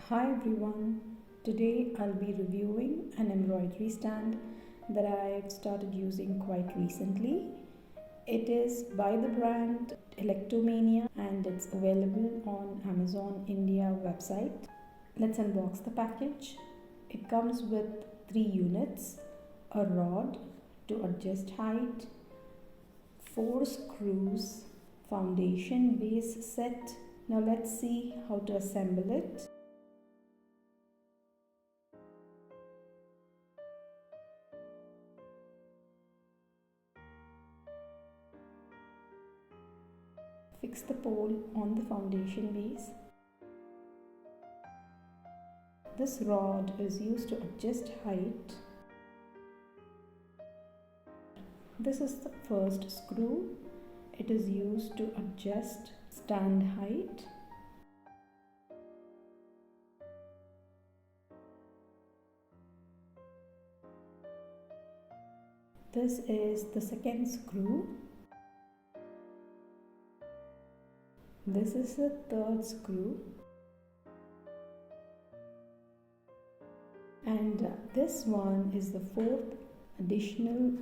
Hi everyone, today I'll be reviewing an embroidery stand that I've started using quite recently. It is by the brand Electomania and it's available on Amazon India website. Let's unbox the package. It comes with 3 units, a rod to adjust height, 4 screws, foundation base set. Now let's see how to assemble it. Fix the pole on the foundation base. This rod is used to adjust height. This is the first screw. It is used to adjust stand height. This is the second screw. This is the third screw. And this one is the fourth additional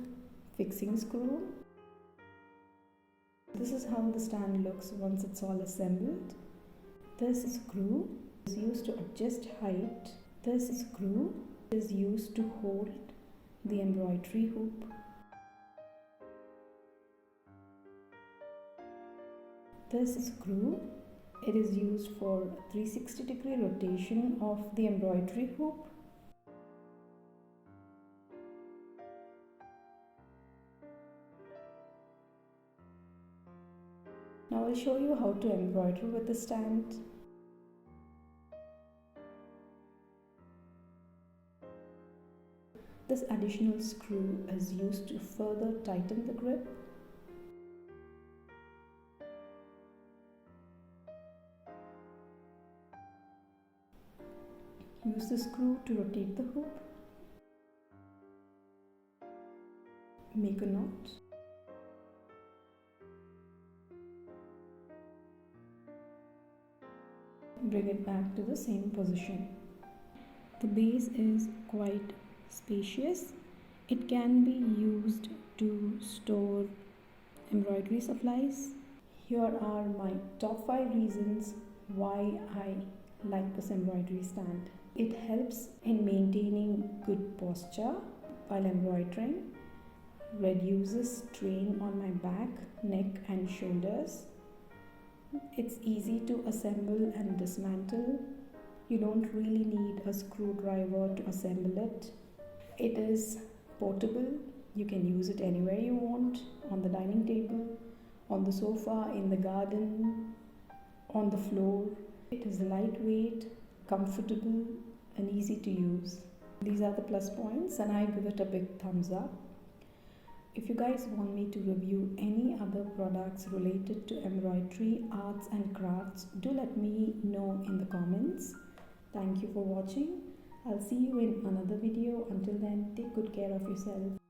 fixing screw. This is how the stand looks once it's all assembled. This screw is used to adjust height. This screw is used to hold the embroidery hoop. This screw, it is used for 360-degree rotation of the embroidery hoop. Now I'll show you how to embroider with the stand. This additional screw is used to further tighten the grip. Use the screw to rotate the hoop. Make a knot. Bring it back to the same position. The base is quite spacious. It can be used to store embroidery supplies. Here are my top 5 reasons why I like this embroidery stand. It helps in maintaining good posture while embroidering, reduces strain on my back, neck and shoulders. It's easy to assemble and dismantle. You don't really need a screwdriver to assemble it. It is portable. You can use it anywhere you want, on the dining table, on the sofa, in the garden, on the floor. It is lightweight, comfortable and easy to use. These are the plus points and I give it a big thumbs up. If you guys want me to review any other products related to embroidery, arts and crafts, do let me know in the comments. Thank you for watching. I'll see you in another video. Until then, take good care of yourself.